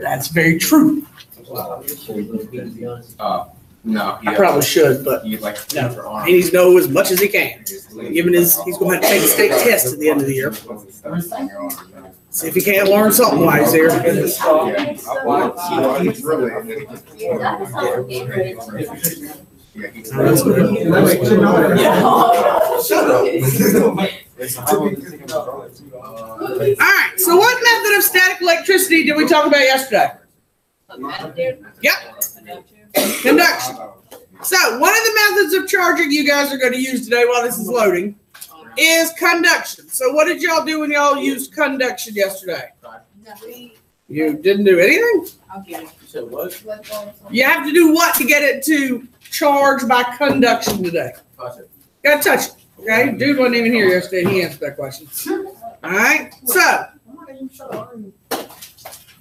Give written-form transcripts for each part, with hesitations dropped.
That's very true. No. I probably should, but He no. He needs to know as much as he can. Given he's going to have to take a state test at the end of the year. See if he can't learn something while he's here. All right. So what method of static electricity did we talk about yesterday? Yep. Conduction. So one of the methods of charging you guys are going to use today while this is loading is conduction. So what did y'all do when y'all used conduction yesterday? You didn't do anything? You have to do what to get it to charge by conduction today? Gotta touch it. Okay? Dude wasn't even here yesterday. He answered that question. All right. So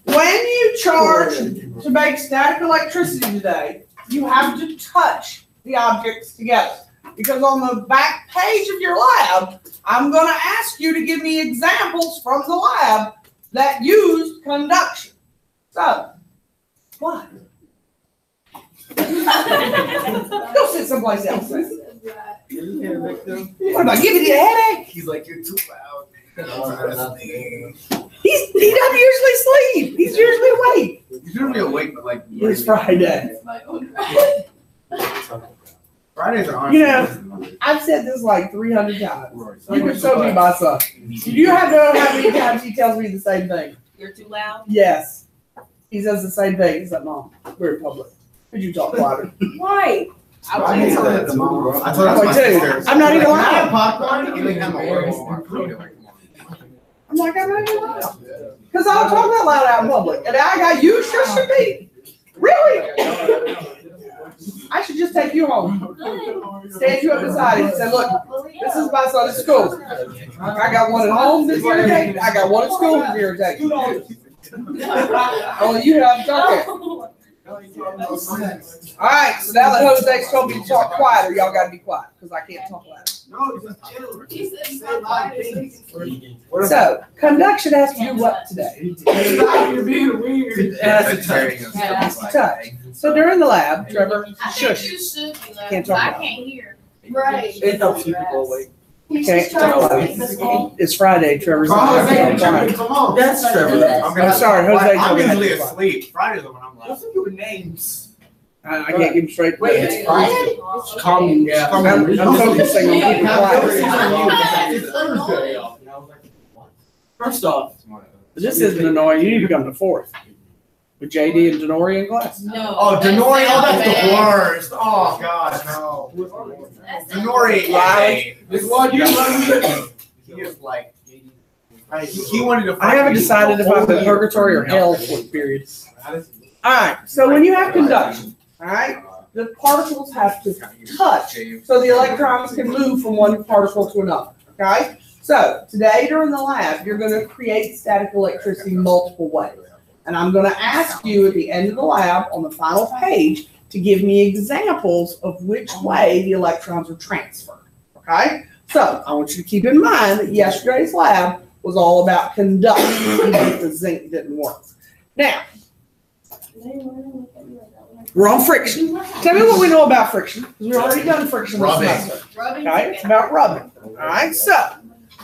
when you charge to make static electricity today, you have to touch the objects together. Because on the back page of your lab, I'm going to ask you to give me examples from the lab that use conduction. So, what? Go sit someplace else. What am I giving you a headache? He's like, you're too loud. He doesn't usually sleep. He's usually awake. He's usually awake, but like it's Friday. Fridays are. You know, I've said this like 300 times. You can show me my son. You have to know how many times he tells me the same thing. You're too loud? Yes. He says the same thing. He's like, Mom, we're in public. Could you talk louder? Why? I told him I'm not even loud. popcorn. I'm like, I'm not even loud. Because I'll talk that loud out in public. And I got you should be. Really? I should just take you home. Stand you up beside him and say, look, this is my son at school. I got one at home that's irritating. I got one at school that's irritating. Only you have to talk. All right, so now that Jose's told me to talk quieter, y'all got to be quiet because I can't talk loud. So, conduction has to do what today? It has to touch. So during the lab, Trevor, shush. Can't talk loud. I can't hear. Right. It helps you people awake. Can't talk loud. It's Friday, Trevor's not Come on. That's Trevor. I'm sorry, Jose. I'm usually asleep. Fridays are when I'm loud. What's your names? I can't give him straight. Wait, it's Friday? Calm, yeah. I'm focusing on keeping quiet. First off, this isn't annoying. You need to come to fourth with JD and Denori in class. No. Oh, Denori, oh, that's the worst. Oh, God, no. Denori, Riley. This one you He is like, he wanted to. I haven't decided if I'm in purgatory or hell for the period. All right, so when you have conduction, all right, the particles have to touch so the electrons can move from one particle to another, okay? So today during the lab, you're going to create static electricity multiple ways. And I'm going to ask you at the end of the lab on the final page to give me examples of which way the electrons are transferred, okay? So I want you to keep in mind that yesterday's lab was all about conduction, even if the zinc didn't work. Now, we're on friction. Tell me what we know about friction, because we've already done friction this semester. Okay, it's about rubbing. All right, so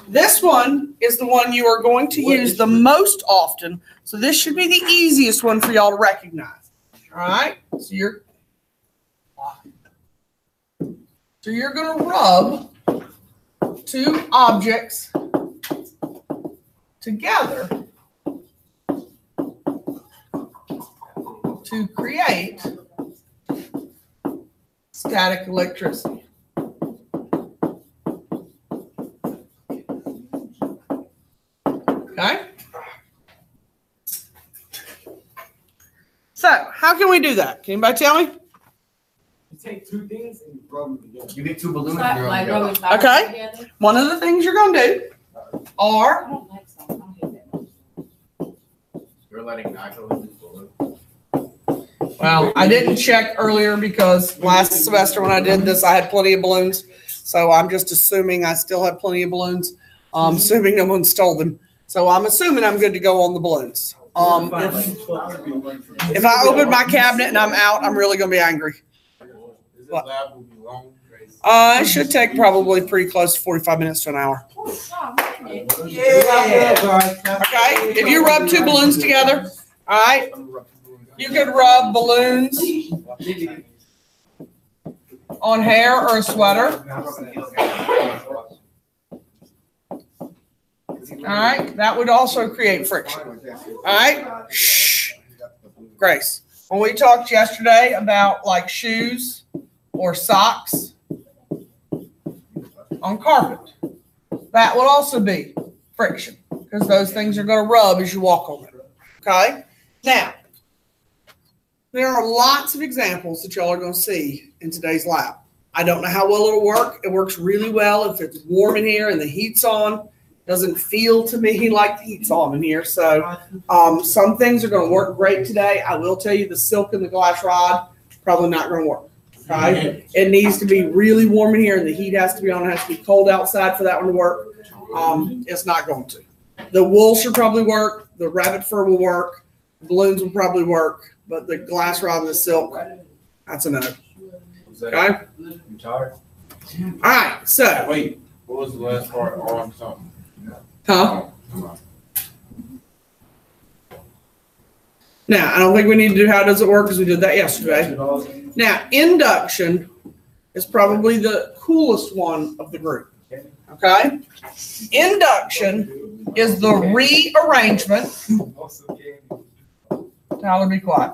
this one is the one you are going to use the most often, so this should be the easiest one for y'all to recognize. All right, so you're going to rub two objects together to create static electricity. Okay? So, how can we do that? Can anybody tell me? You take two things and you rub them together. You get two balloons Like and rubbing you're fire Okay. together? One of the things you're going to do are I don't like so. I don't hate that. You're letting Nigel in this balloon. well, I didn't check earlier because last semester when I did this, I had plenty of balloons. So I'm just assuming I still have plenty of balloons. Assuming no one stole them. So I'm assuming I'm good to go on the balloons. If I open my cabinet and I'm out, I'm really gonna be angry. What? It should take probably pretty close to 45 minutes to an hour. Okay, if you rub two balloons together, all right, you could rub balloons on hair or a sweater. All right, that would also create friction. All right, shh. Grace, when we talked yesterday about like shoes or socks on carpet, that would also be friction because those things are going to rub as you walk on them. Okay, now there are lots of examples that y'all are going to see in today's lab. I don't know how well it'll work. It works really well if it's warm in here and the heat's on. Doesn't feel to me like the heat's on in here. So some things are going to work great today. I will tell you the silk and the glass rod, probably not going to work. Okay? It needs to be really warm in here and the heat has to be on. It has to be cold outside for that one to work. It's not going to. The wool should probably work. The rabbit fur will work. The balloons will probably work. But the glass rod and the silk, that's a no. Okay? You tired? All right. So. Wait, what was the last part? Arm something. Huh? Now, I don't think we need to do how does it work because we did that yesterday. Now, induction is probably the coolest one of the group. Okay? Induction is the rearrangement. Tyler, be quiet.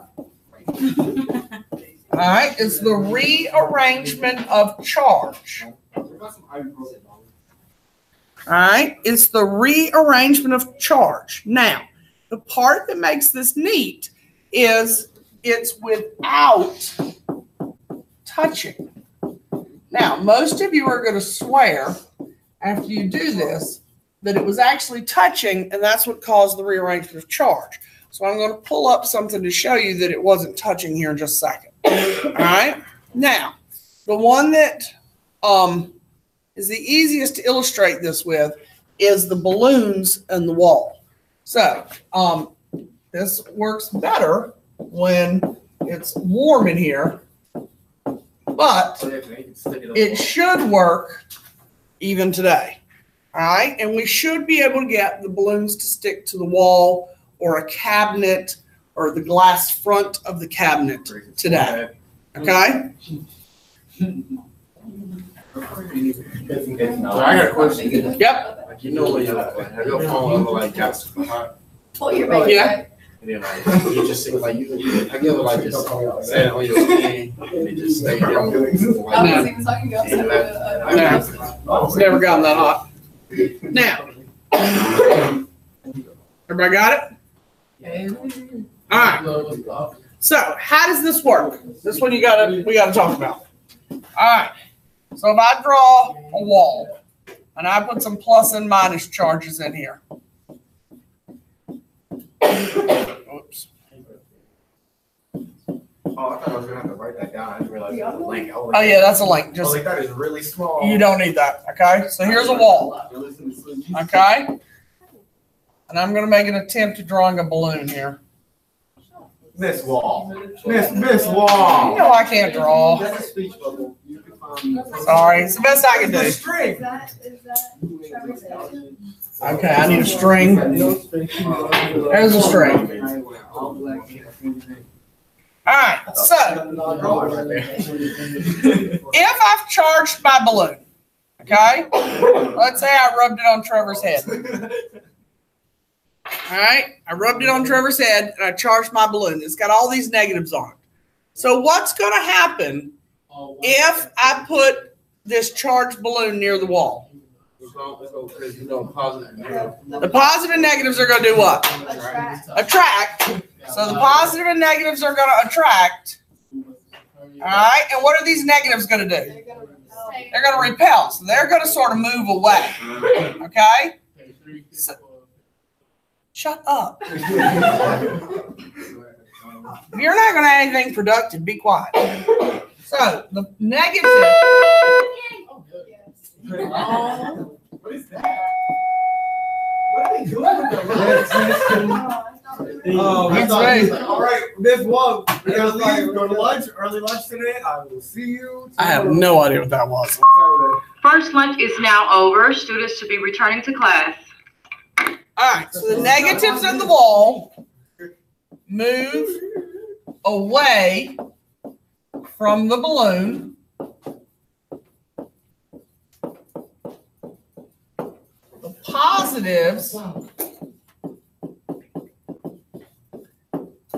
All right, it's the rearrangement of charge. All right, it's the rearrangement of charge. Now, the part that makes this neat is it's without touching. Now, most of you are going to swear after you do this that it was actually touching, and that's what caused the rearrangement of charge. So I'm going to pull up something to show you that it wasn't touching here in just a second. All right, now, the one that is the easiest to illustrate this with is the balloons and the wall. So this works better when it's warm in here, but it should work even today. All right, and we should be able to get the balloons to stick to the wall or a cabinet or the glass front of the cabinet today. Okay? So I got a question. Yep. Like you know when you have your phone ever like got super hot, Pull your baby back. and then like you just think like you have you ever like just sat on your skin and it just stayed there like I was even talking about It's never gotten that hot. Now, everybody got it? All right. So how does this work? This one we gotta talk about. All right. So if I draw a wall and I put some plus and minus charges in here. Oops. Oh, I thought I was gonna have to write that down. I didn't realize it was a link. Oh yeah, that's a link. Just Like that is really small. you don't need that. Okay. So here's a wall. Okay. And I'm gonna make an attempt at drawing a balloon here. Miss Wall. Miss Wall. You know I can't draw. That's a speech bubble. You can find. Sorry, it's the best I can do. String. Okay, I need a string. There's a string. All right, so if I've charged my balloon, okay, let's say I rubbed it on Trevor's head. All right, I rubbed it on Trevor's head and I charged my balloon. It's got all these negatives on it. So what's going to happen if I put this charged balloon near the wall? The positive and negatives are going to do what? Attract. So the positive and negatives are going to attract. All right, and what are these negatives going to do? They're going to repel. So they're going to sort of move away. Okay? So, shut up. If you're not going to have anything productive, be quiet. So the negative. What is that? What are they doing with the Oh, I that's thought he was right. like, all right, Miss Wong, we gotta leave, go to lunch, early lunch today. I will see you. I have no idea what that was. First lunch is now over. Students should be returning to class. All right, so the negatives in the wall move away from the balloon. The positives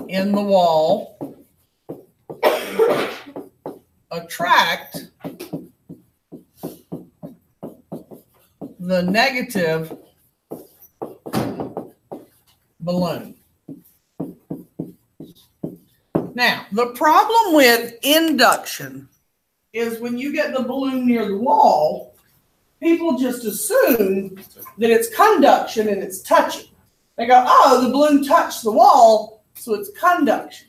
in the wall attract the negative balloon. Now, the problem with induction is when you get the balloon near the wall, people just assume that it's conduction and it's touching. They go, oh, the balloon touched the wall, so it's conduction.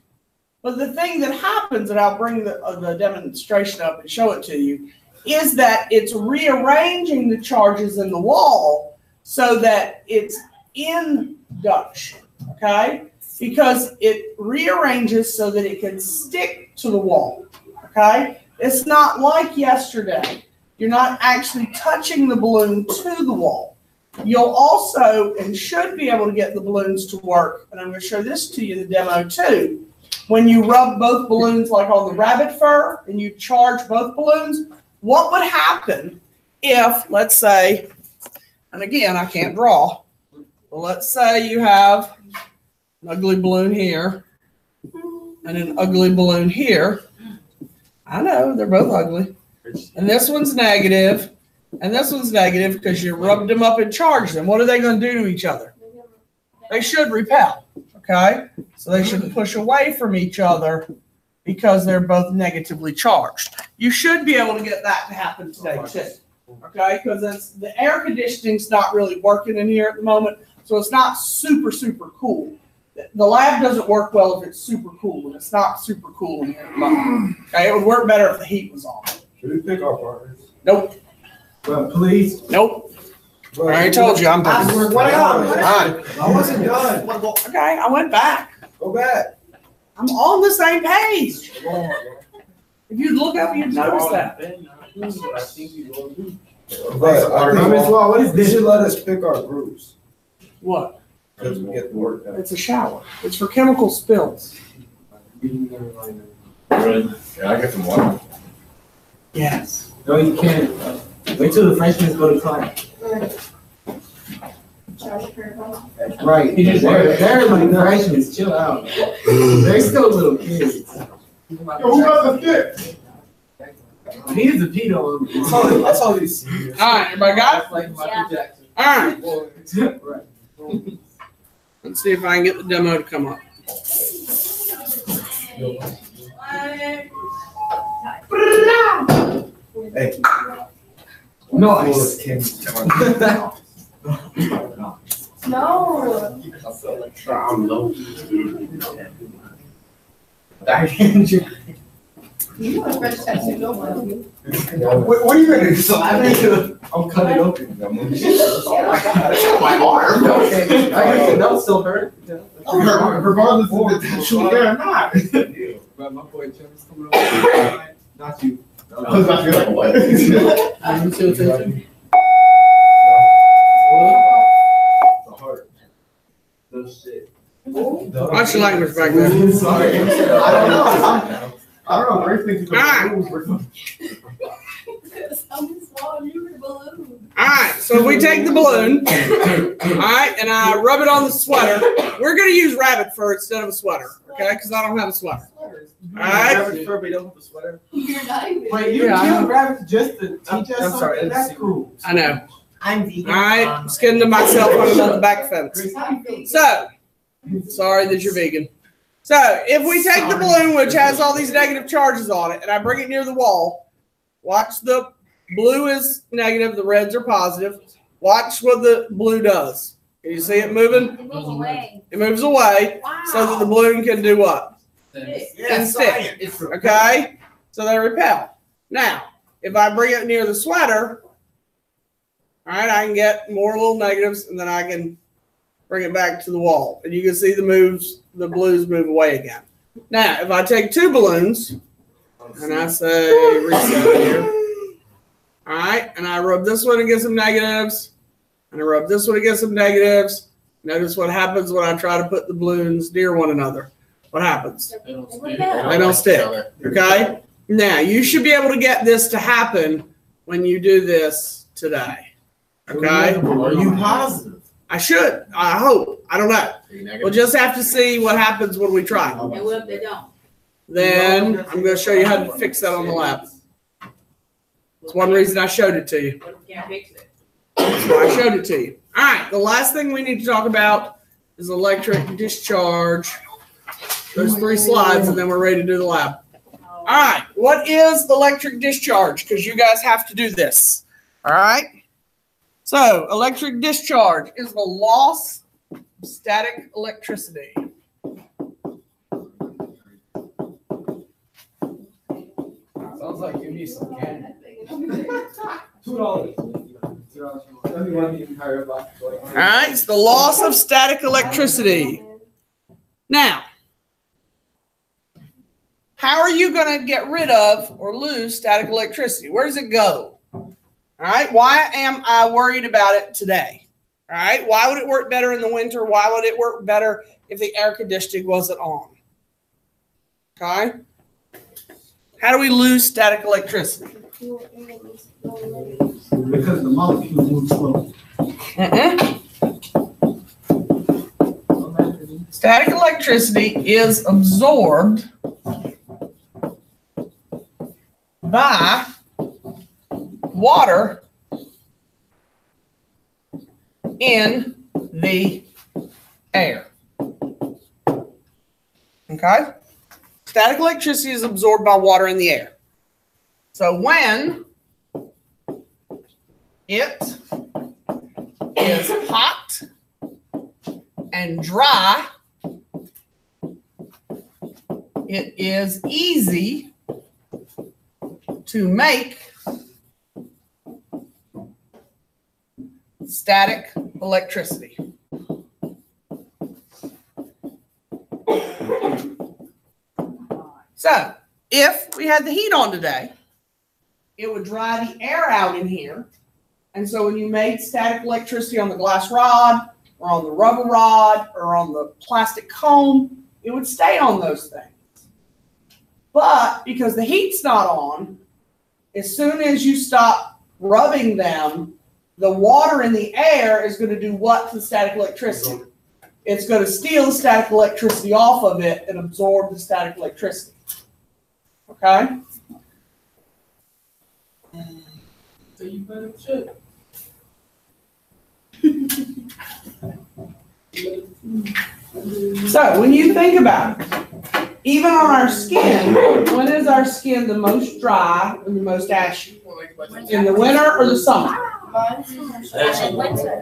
But the thing that happens, and I'll bring the demonstration up and show it to you, is that it's rearranging the charges in the wall so that it's induction, okay? Because it rearranges so that it can stick to the wall, okay? It's not like yesterday. You're not actually touching the balloon to the wall. You'll also, and should be able to get the balloons to work, and I'm going to show this to you in the demo too. When you rub both balloons like on the rabbit fur and you charge both balloons, what would happen if, let's say, and again, I can't draw, but let's say you have an ugly balloon here and an ugly balloon here. I know, they're both ugly. And this one's negative, and this one's negative because you rubbed them up and charged them. What are they going to do to each other? They should repel, okay? So they should push away from each other because they're both negatively charged. You should be able to get that to happen today too, okay? Because the air conditioning's not really working in here at the moment, so it's not super, super cool. The lab doesn't work well if it's super cool, and it's not super cool in here at the moment. Okay, it would work better if the heat was on. Should we pick our partners? Nope. Well, please. Nope. I already told you I'm done. What happened? Alright. I wasn't done. Okay, I went back. Go back. I'm on the same page. If you'd look up, you'd notice that. But Miss Wall, what is this? You should let us pick our groups What? because we get the work done. It's a shower. It's for chemical spills. Yeah, I get some water. Yes. No, you can't. Wait till the freshmen go to class. Right. They're like freshmen. Chill out. They're still little kids. Yo, who got the fit? He's a pedo. I saw these seniors. All right, everybody got it? Like Michael Jackson. All right. Right. Let's see if I can get the demo to come up. Hey. Nice. No. I'm low. You want a fresh tattoo, don't worry. What are you gonna do? So I'll cut it open. My arm. Okay. I guess that'll still hurt. Regardless of the tattoo there or not. But my boy Trevor's coming over. Not you. I was about to be like, what? The heart. No shit. Watch your language back there. Sorry. I don't know. I don't know. Great things I'm small, you were balloon. All right, so if we take the balloon, all right, and I rub it on the sweater, we're going to use rabbit fur instead of a sweater, okay? Because I don't have a sweater. All right. Rabbit fur, but you don't have a sweater. You're not even. Wait, you killed rabbits just to teach us something? That's cool. I know. I'm vegan. All right, skinned to myself on the back fence. Grace, how do you feel? So, sorry that you're vegan. So, if we take the balloon, which has all these negative charges on it, and I bring it near the wall, watch the blue is negative, the reds are positive. Watch what the blue does. Can you see it moving? It moves away. It moves away so that the balloon can do what? Can stick. Okay? So they repel. Now, if I bring it near the sweater, all right, I can get more little negatives, and then I can bring it back to the wall. And you can see the blues move away again. Now, if I take two balloons and I say reset here, all right, and I rub this one against some negatives, and I rub this one against some negatives, notice what happens when I try to put the balloons near one another. What happens? They don't stick. They don't stick. Okay? Now, you should be able to get this to happen when you do this today. Okay? Are you positive? I should. I hope. I don't know. We'll just have to see what happens when we try. And what if they don't? Then I'm going to show you how to fix that on the lab. That's one reason I showed it to you. What if we can't fix it? That's why I showed it to you. All right. The last thing we need to talk about is electric discharge. Those 3 slides, and then we're ready to do the lab. All right. What is electric discharge? Because you guys have to do this. All right. So, electric discharge is the loss of static electricity. Sounds like you need some candy. $2. All right, it's the loss of static electricity. Now, how are you going to get rid of or lose static electricity? Where does it go? All right, why am I worried about it today? All right, why would it work better in the winter? Why would it work better if the air conditioning wasn't on? Okay, how do we lose static electricity? Because the molecule moves slow. Static electricity is absorbed by water in the air. Okay? Static electricity is absorbed by water in the air. So when it is hot and dry, it is easy to make static electricity. So, if we had the heat on today, it would dry the air out in here. And so when you made static electricity on the glass rod or on the rubber rod or on the plastic cone, it would stay on those things. But because the heat's not on, as soon as you stop rubbing them, the water in the air is going to do what to static electricity? It's going to steal the static electricity off of it and absorb the static electricity. Okay? So you better check. So when you think about it, even on our skin, when is our skin the most dry and the most ashy? In the winter or the summer?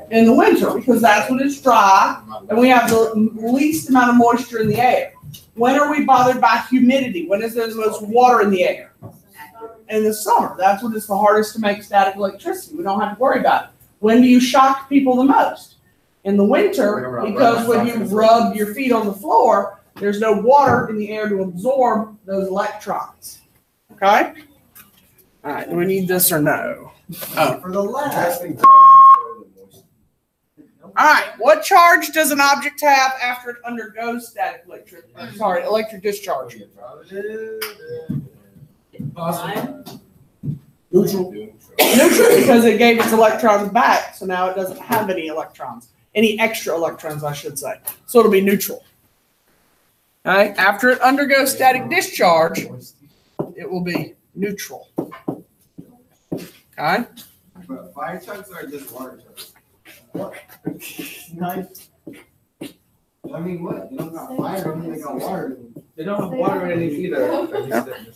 In the winter, because that's when it's dry and we have the least amount of moisture in the air. When are we bothered by humidity? When is there the most water in the air? In the summer. That's when it's the hardest to make static electricity. We don't have to worry about it. When do you shock people the most? In the winter, because when you rub your feet on the floor, there's no water in the air to absorb those electrons. Okay? All right, do we need this or no? Oh. For the last. All right, what charge does an object have after it undergoes static electric? Sorry, electric discharge. Neutral. Neutral, because it gave its electrons back, so now it doesn't have any electrons. Any extra electrons, I should say. So it'll be neutral. All right, after it undergoes static discharge, it will be neutral. Okay? But fire trucks are just water trucks. What? Nice. I mean, what? They don't got fire, they got water in them. They don't have water in it either.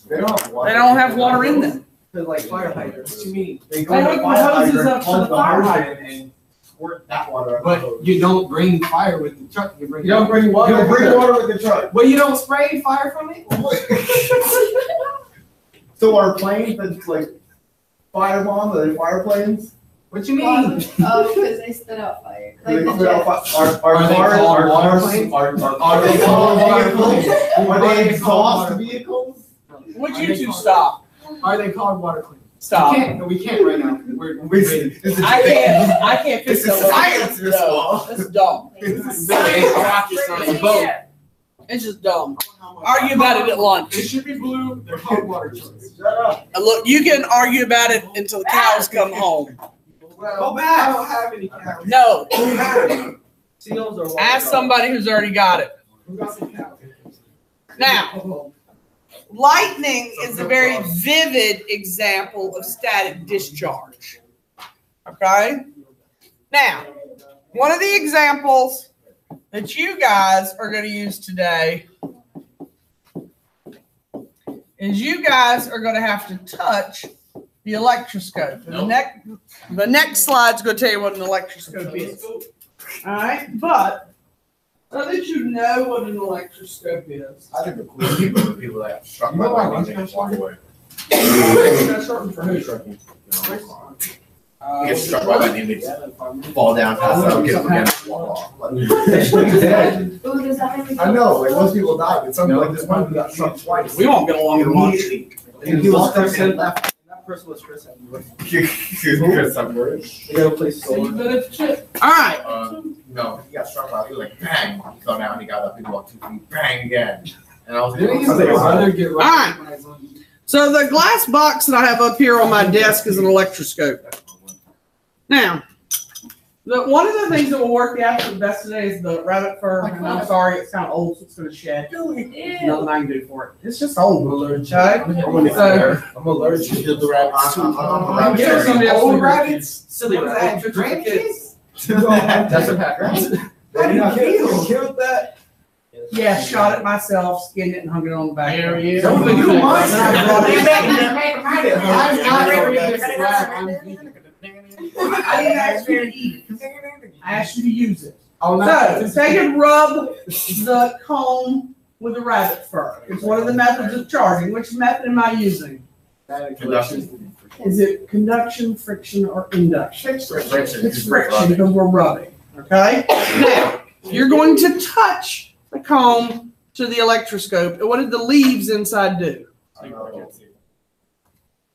They don't have water. They don't have water in them. They're like fire hydrants. What you mean? They They hook the hoses up to the fire hydrant and squirt that water. But you don't bring fire with the truck. You bring You bring water. You don't bring water with the truck. Well, you don't spray fire from it? So our planes that's like fire bombs, are they fire planes? What you mean? Oh, because they spit out fire. Like the jets. Are they called water planes? Are they called water planes? Are they exhaust vehicles? Would you two stop? Are they called water planes? Stop. We can't right now. I can't fix This is that. science, Miss Wall. That's dumb. It's just dumb. Argue about it at lunch. It should be blue. They're called water planes. Look, you can argue about it until the cows come home. Go back. I don't have any cows. No, Seals or ask somebody who's already got it. Who got some cows? Now, lightning is a very vivid example of static discharge. Okay? Now, one of the examples that you guys are going to use today is you guys are going to have to touch the electroscope. And the next slide's going to tell you what an electroscope is. All right? But so that you know what an electroscope is. I think the cool people are the people that struck by lightning and walk away. That's certain for who? Get struck by lightning, they fall down, pass out, get up again, walk off. Ooh, does that make I know, like most people die, but something like this one got struck twice. We won't get along in lunch. And he was Chris left. That person was Chris. somewhere. They got a place So you better chip. All right. No, he got struck by, he was like, bang, he fell down, he got up, he walked 2 feet, bang again. And I was Alright. So the glass box that I have up here on my desk is an electroscope. Now, one of the things that will work the absolute best today is the rabbit fur. And I'm sorry, it's kind of old, so it's going to shed. Nothing I can do for it. It's just old. Okay? I'm allergic to the rabbits too. Give us some of the old rabbits. Silly rabbit. Grandkids. That's a pack, right? Killed that. Yeah, shot it myself, skinned it, and hung it on the back. There he is. Don't be too much. I didn't ask you to eat it. I asked you to use it. So, take and rub the comb with the rabbit fur. It's one of the methods of charging. Which method am I using? Conduction. Is it conduction, friction, or induction? Friction. It's friction because we're rubbing. Okay? Now, you're going to touch the comb to the electroscope. And what did the leaves inside do?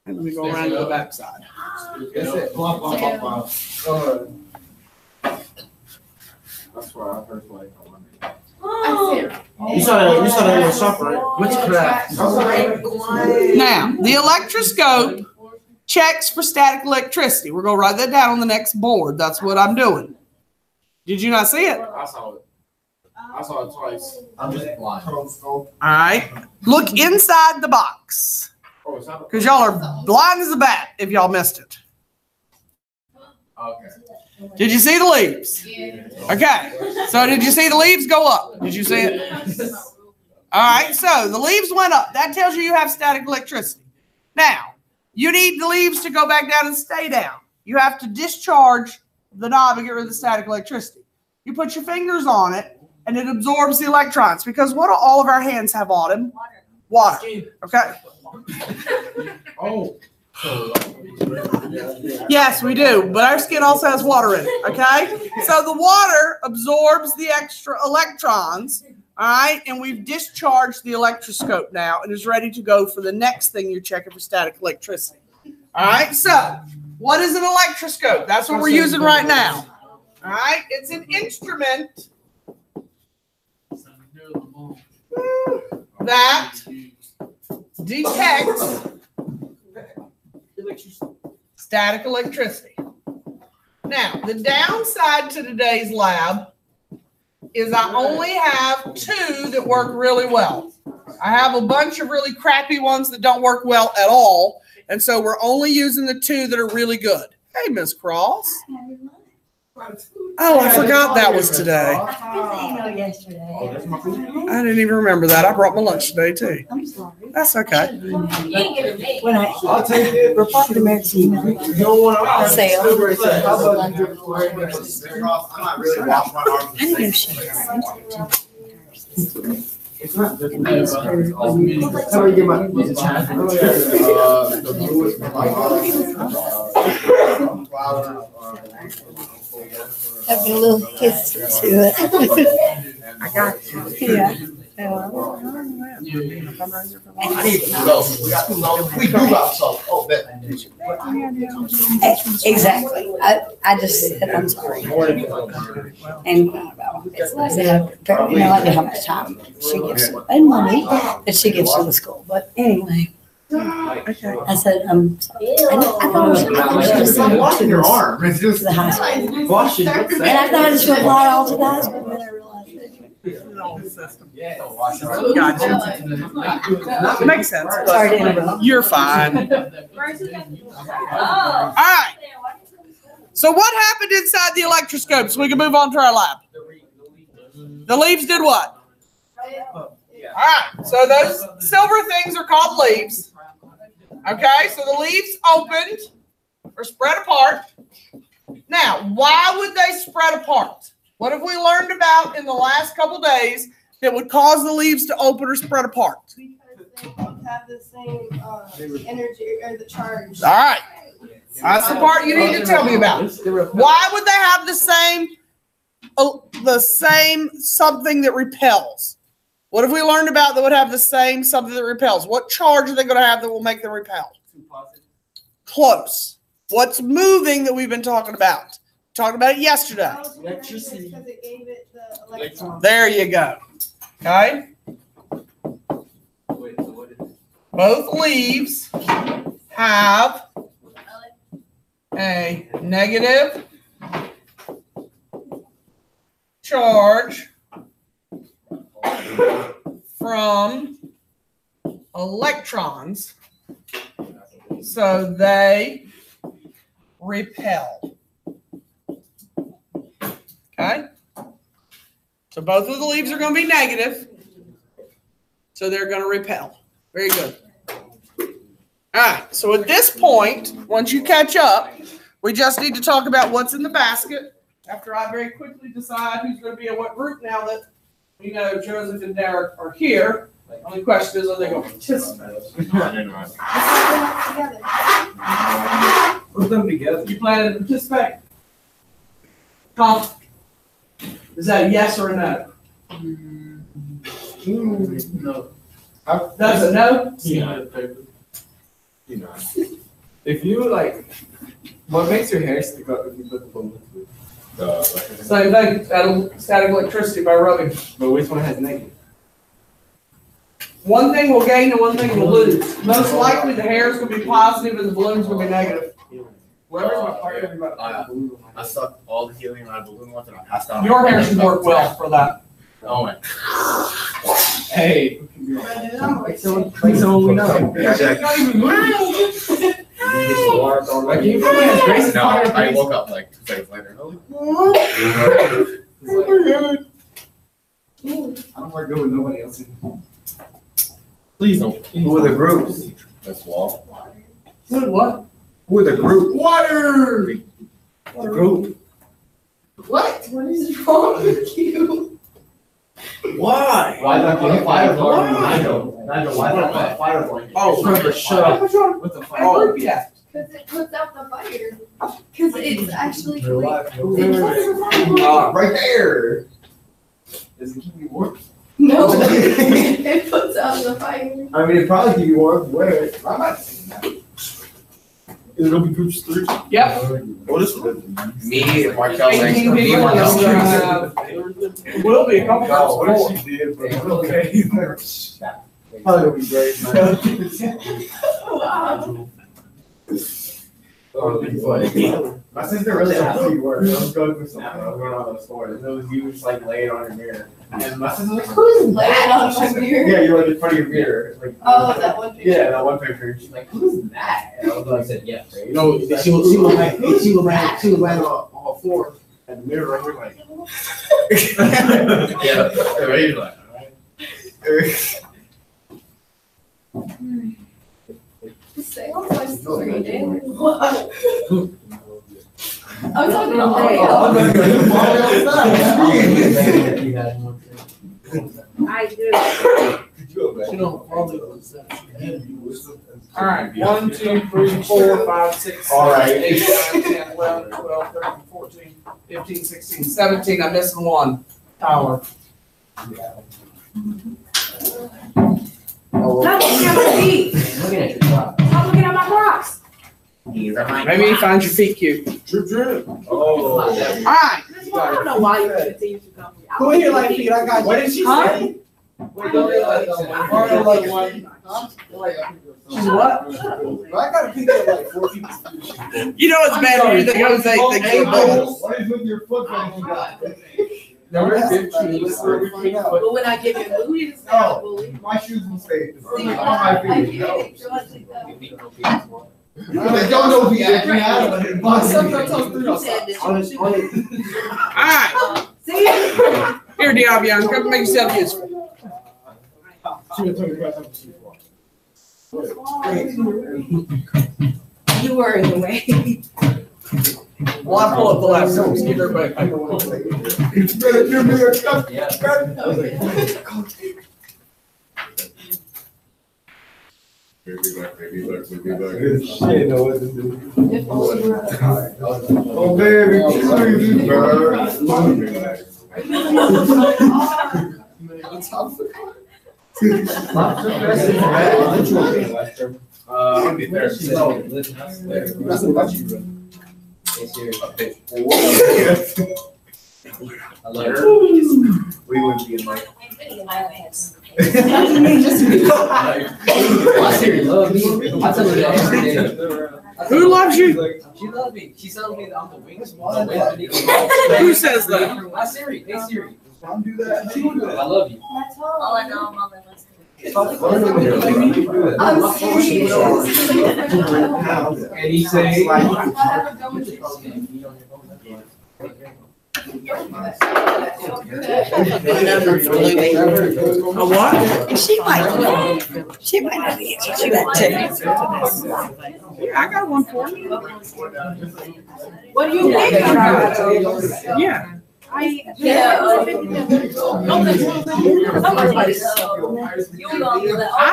Let me go around to the back side. That's it. That's why I heard like. You saw that in your shop, right? Witchcraft. Now, the electroscope checks for static electricity. We're going to write that down on the next board. That's what I'm doing. Did you not see it? I saw it. I saw it twice. I'm just blind. All right. Look inside the box. Because y'all are blind as a bat if y'all missed it. Okay. Did you see the leaves? Okay. So did you see the leaves go up? Did you see it? All right. So the leaves went up. That tells you have static electricity. Now, you need the leaves to go back down and stay down. You have to discharge the knob and get rid of the static electricity. You put your fingers on it, and it absorbs the electrons. Because what do all of our hands have on them? Water. Okay. Oh. Yes, we do. But our skin also has water in it. Okay. So the water absorbs the extra electrons. All right. And we've discharged the electroscope now and is ready to go for the next thing you're checking for static electricity. All right. So what is an electroscope? That's what we're using right now. All right. It's an instrument that detects static electricity. Now, the downside to today's lab is I only have 2 that work really well. I have a bunch of really crappy ones that don't work well at all, and so we're only using the 2 that are really good. Hey, Miss Cross. Oh, I forgot that was today. yesterday. I didn't even remember that. I brought my lunch today, too. I'm sorry. That's okay. When I'll take it. Republic American You don't want to Sale. I'm not really washing my arms. I knew she It's not different. That's how we get my. The blue is Have a little history to it. I got you. Yeah. I need to go. We do got some. Oh, bet. Exactly. I just said, I'm sorry. And, it's nice to have, I don't know how much time she gives, and money that she gives to the school, but anyway. Okay. I said, I'm sorry. I thought she just I'm sent washing it your to arm. It's just. the high school. Washing. And I thought it should apply all to the high school, but then I realized that. Gotcha. Makes sense. Sorry to interrupt. You're fine. All right. So what happened inside the electroscope so we can move on to our lab? The leaves did what? All right. So those silver things are called leaves. Okay. So the leaves opened or spread apart. Now, why would they spread apart? What have we learned about in the last couple days that would cause the leaves to open or spread apart? Because they both have the same energy or the charge. All right. That's the part you need to tell me about. Why would they have the same something that repels? What have we learned about that would have the same something that repels? What charge are they going to have that will make them repel? Close. What's moving that we've been talking about? Talked about it yesterday. Electricity. Because it gave it the electron. There you go. Okay. Both leaves have a negative charge from electrons, so they repel. Okay? So both of the leaves are going to be negative, so they're going to repel. Very good. All right, so at this point, once you catch up, we just need to talk about what's in the basket after I very quickly decide who's going to be in what group now that we know Joseph and Derek are here. The only question is, are they going to participate? Put them together. You plan to participate? Tom? Is that a yes or a no? No. That's a no? Yeah. If you like, what makes your hair stick up if you put the balloons with? Same thing, static electricity by rubbing. But which one has negative? One thing will gain and one thing will lose. Most likely the hair is going to be positive and the balloon's going to be negative. Whoever's my partner, I sucked all the helium out of the balloon once and I passed out. Your hair should work well for that. Oh my. hey, like someone we know. Like you probably has Grace's No, partner. I woke up like 2 seconds later. I don't work good with nobody else. Please don't. Who are the groups? That's wall. What? Who are the group? Water. The group. What? What is wrong with you? Why? Why not put a fire alarm? Nigel, why not put a fire alarm? Oh, remember, shut up. Which one? What's the What fire? group you at? Because it puts out the fire. Because it's actually clean. Right there. Does it keep you warm? No, it puts out the fire. I mean, it probably keep you warm. Wear it. I'm not saying that. Is it gonna be groups 3? Yep. What is it? Me, Markel, 18 people. Will be a couple Oh, what more. if she did? But okay. Probably gonna be great, man. Oh, it'd be funny. My sister really asked me to work. I was going through something. I was going out of the store. And it was you just like laying on your mirror. And my sister was like, who's Laying that? on my mirror? Yeah, you're like in front of your mirror. Like, Oh, that one picture. yeah, that one picture. She's like, who's that? And I was like, I said, yeah. Right? No, she was laying on all fours at the mirror right here, like. Yeah, right here, like. Say all my story, dude. What? I'm talking to Oh, Mario. I do. All right, 1, 2, 3, 4, 5, 6, All 7, right. 8, 9, 10, 11, 12, 13, 14, 15, 16, 17. I'm missing one. Tyler. Stop looking at my feet. Stop looking at my rocks. Maybe you find your feet cute. Oh. All right. I don't know why you continue to come here. Who here like feet? I got you. What did she Huh? say? She's what? I got a feet that like 4 feet. You know it's bad when you think they get a bubble. What is with your foot when you got? Number 15. Let's where we find out. But when I give you a booty, it's not a bully. My shoes will stay. See, On my I feet. can't trust it. They don't know if you have it. You said this. All right. See? Here, Diabian, come make yourself useful. You were in the way. Well, I pull up the last sentence. Give everybody a You better give me a cup. Shit, know what to do. Oh, baby, please, I'll be there. We wouldn't be in my. Who loves you? She loves me. She tells me that I'm the weakest one. Who says that? Hi Siri. Hey Siri. Mom do that. She would do that. I love you. All I know, Mom, I'm serious. And he say, A what? She might know the answer to that too. Yeah, I got one for you. What do you think? Yeah. I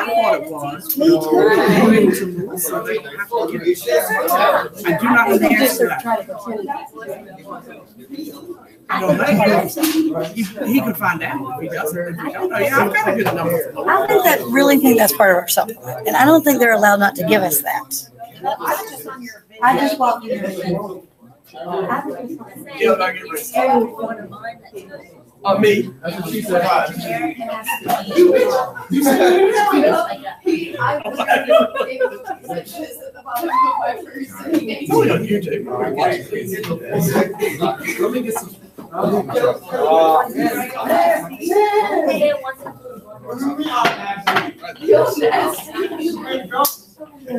thought it was. I do not know the answer to that. I don't know. He could find out if he doesn't. If he don't know, yeah, I've got a good number. I really think that's part of our supplement, and I don't think they're allowed not to give us that. I just walked in here. You know, me. that's what she said. It's only on YouTube. Let me get some.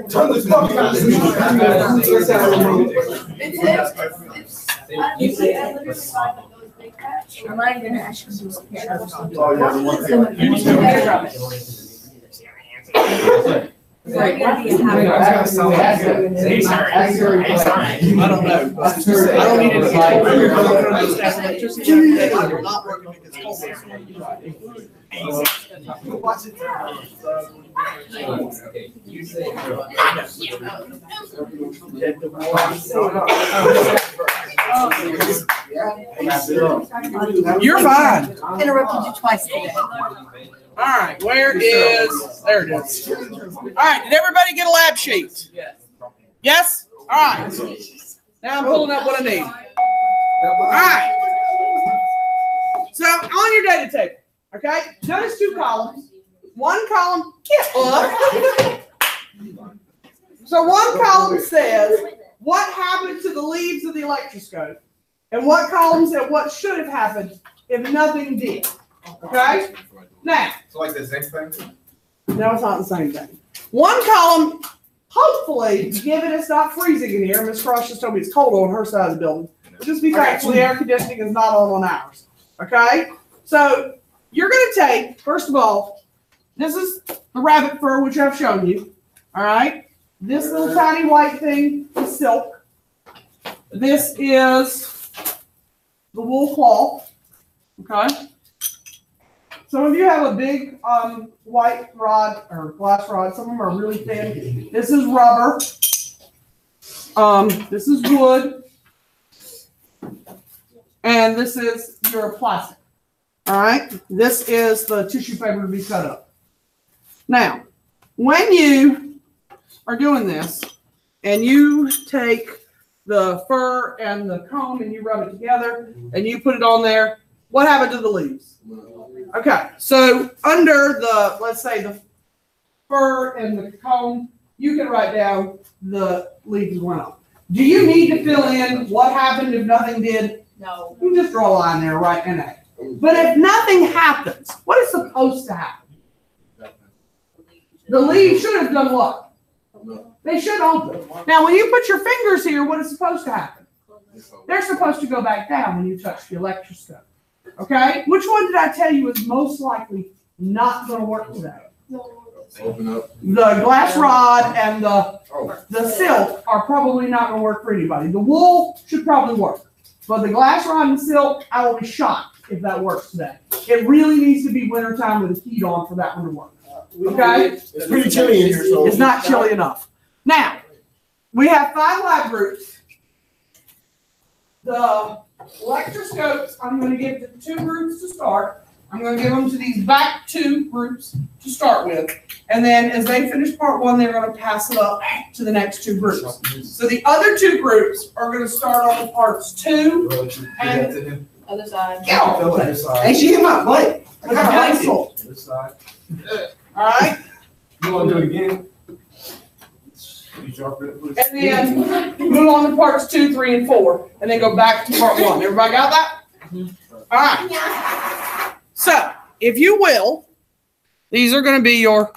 Turn this fucking Am I gonna ask you some questions? I don't know. I don't need it. I'm not working because it's You're fine. Interrupted you twice today. All right, where is, there it is. All right, did everybody get a lab sheet? Yes? All right. Now I'm pulling up what I need. All right. So on your data table, okay, notice two columns. One column, get up. So one column says what happened to the leaves of the electroscope, and what column said what should have happened if nothing did. Okay? Now, So like the zinc thing? no, it's not the same thing. One column, hopefully, given it's not freezing in here, Miss Frost just told me it's cold on her side of the building. Just be thankful the air conditioning is not on ours. Okay? So you're going to take, first of all, this is the rabbit fur, which I've shown you. All right? This little tiny white thing is silk. This is the wool cloth. Okay? Some of you have a big white rod or glass rod. Some of them are really thin. This is rubber. This is wood. And this is your plastic. All right. This is the tissue paper to be cut up. Now, when you are doing this and you take the fur and the comb and you rub it together and you put it on there, what happened to the leaves? Okay, so under the, let's say the fur and the comb, you can write down the leaves went up. Do you need to fill in what happened if nothing did? No. You just draw a line there, right in it. But if nothing happens, what is supposed to happen? The leaves should have done what? They should open. Now, when you put your fingers here, what is supposed to happen? They're supposed to go back down when you touch the electroscope. Okay? Which one did I tell you is most likely not going to work today? Open up. The glass rod and the silk are probably not going to work for anybody. The wool should probably work. But the glass rod and silk, I will be shocked if that works today. It really needs to be wintertime with the heat on for that one to work. Okay? It's pretty chilly in here, so. It's not chilly enough. Now, we have 5 lab groups. The electroscopes, I'm going to give to 2 groups to start. I'm going to give them to these back 2 groups to start with. And then as they finish part 1, they're going to pass it up to the next 2 groups. So the other 2 groups are going to start on parts 2 and Other side. Hey, she hit my butt. I kind of like it. This side. all right? You want to do it again? And then move on to parts 2, 3, and 4, and then go back to part 1. Everybody got that? All right. So, if you will, these are going to be your